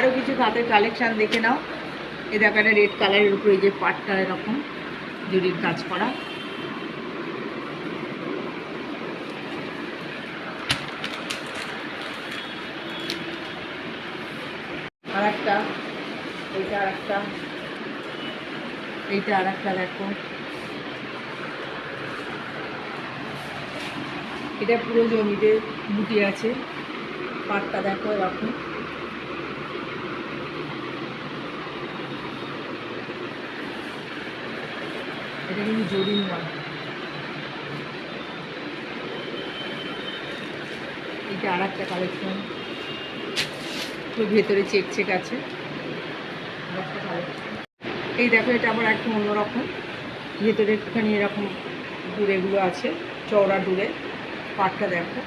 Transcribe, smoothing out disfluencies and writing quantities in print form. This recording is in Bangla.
আরও কিছু তাঁতের কালেকশান দেখে নাও। এই দেখো একটা রেড কালারের উপরে যে পাটটা এরকম জরির কাজ করা, আর একটা এইটা, আর একটা এইটা, আর একটা দেখো এটা পুরো জমিতে বুটি আছে, পাটটা দেখো এরকম। এটা কিন্তু জরির নয়। এটা আর একটা কালেকশন, পুরো ভেতরে চেক চেক আছে। এই দেখো এটা আবার একটু অন্যরকম, ভেতরে একটুখানি এরকম ডুরেগুলো আছে, চওড়া ডুরে, পাটটা দেখো।